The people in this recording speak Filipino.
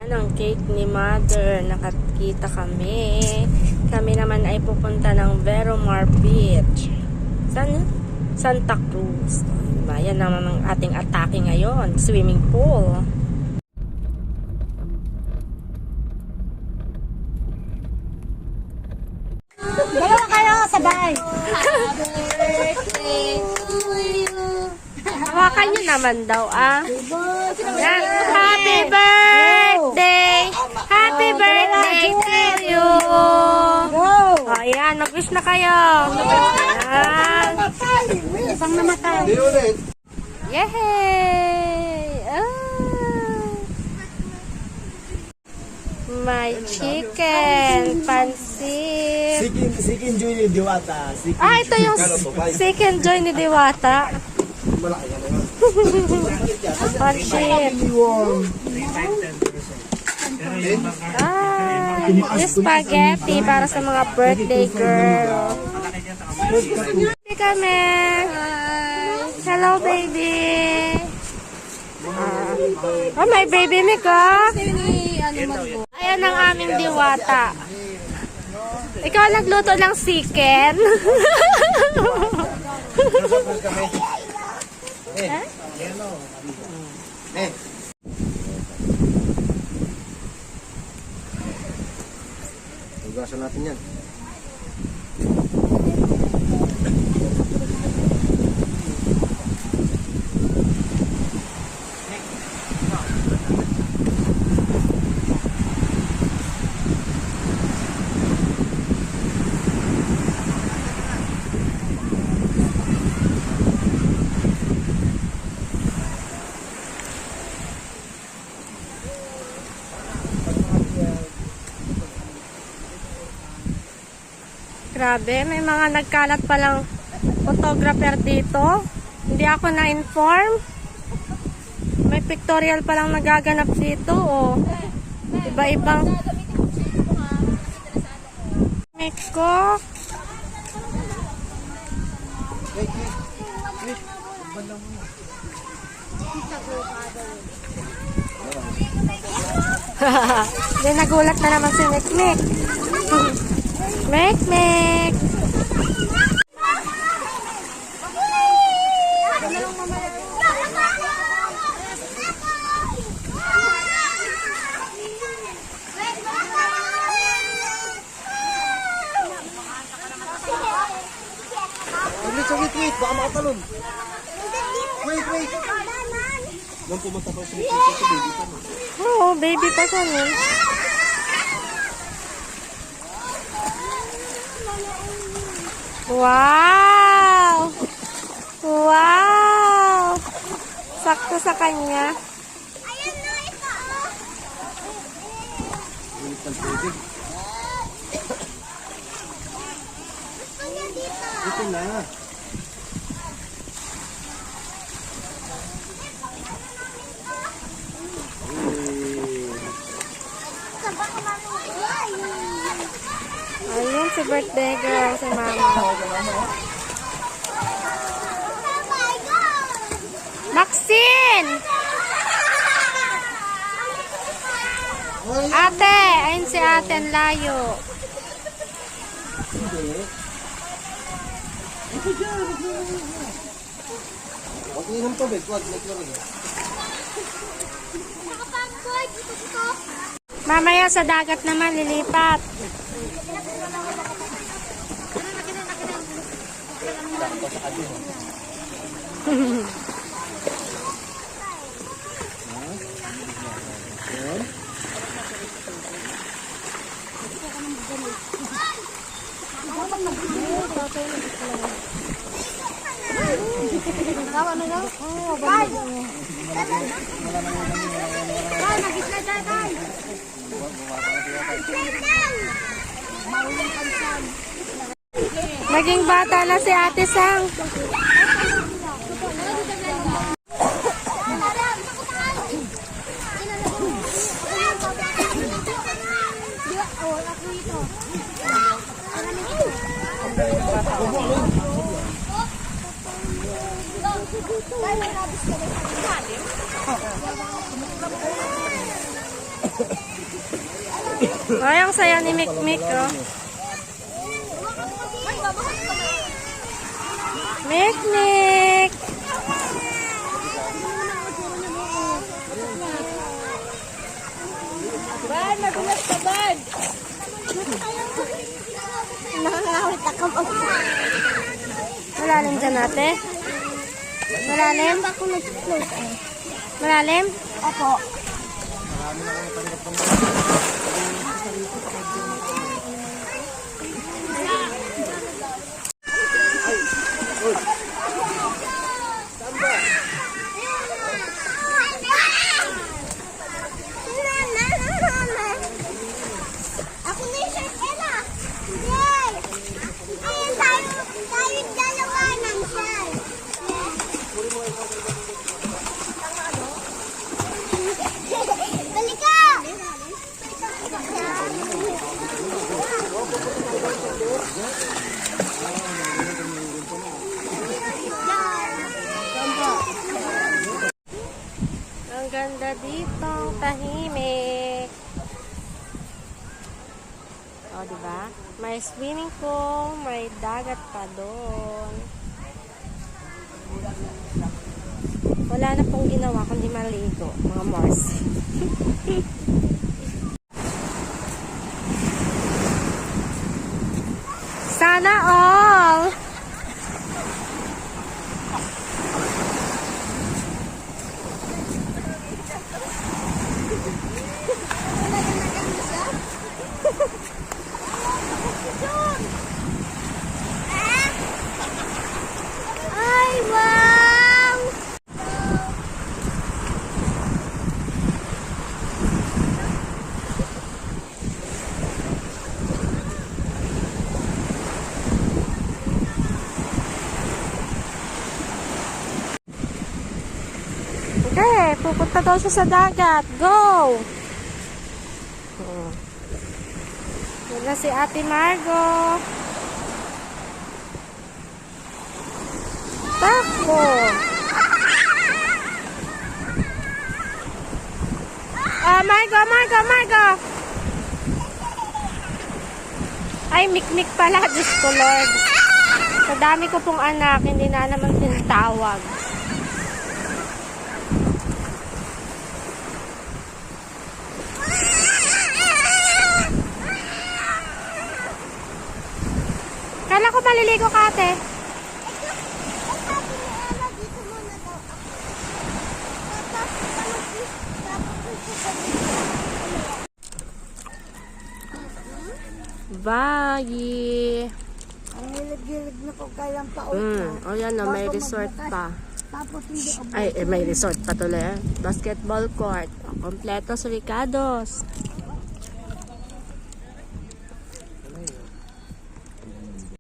Ang cake ni Mother, nakakita kami. Kami naman ay pupunta ng Veromar Beach. Saan? Santa Cruz. Yan naman ang ating atake ngayon. Swimming pool. Dalawa kayo, sabay. Hawakan nyo naman daw, ah. Happy birthday! Happy birthday to you! Go! Ayan, mag-wish na kayo. Ayan. Isang namatay. Yay! My chicken, pansit. Sikin Joy ni Diwata. Ito yung second joy ni Diwata. Pansit. Yung spaghetti para sa mga birthday girl. Happy kami. Hello, baby. May baby Mick, oh. Ayan ang aming Diwata. Ikaw nagluto ng chicken. Hugasan natin yan. Grabe, may mga nagkalat palang photographer dito. Hindi ako na-inform. May pictorial palang nagaganap dito, oh. Iba-ibang Meko. Hindi, nagulat na naman si Mek. Mek. Wait. Baka makatalon. Wait. Nung pumunta pa si baby pa. Oo, baby pa siya nun. Wow! Sakto sa kanya. Ayan na, ito. Ulit ng tubig. Gusto niya dito. Ito na. Ayun, si birthday girl, si mama. Maxine! Ate! Ayun si ate, ang layo. Huwag inom tubig. Huwag. Mamaya sa dagat naman, lilipat. Naging bata na si Ate Sang. Ay, ang saya ni Mikmik, oh. Mikmik! Ban, magulat ka, Ban. Nakangawit ako pag... Malalim dyan ate? Malalim? Ako nag-float eh. Malalim? Opo. Ako na yung shirt, Ella. Yay! Ayun tayo dalawa ng shirt. Balik ka! Ang ganda dito, ang tahimik. O, diba? May swimming pool, may dagat pa doon. Wala na pong ginawa kundi maligo, mga Mars. Sana all! Ay, wow! Okay, pupunta daw siya sa dagat. Go! Yan na si Ate Margo. Takbo! Margo! Ay, Mikmik pala. Diyos ko, Lord. Sa dami ko pong anak, hindi na naman tinatawag. Kala ko maliligo ka, ate. Sabi ni Ella, dito muna daw ako. Bye! Ang hilig-hilig na ko kayang paot O yan na, may resort pa. Tapos hindi ako Ay, may resort pa tuloy. Basketball court. Kompleto sa Ricardo's.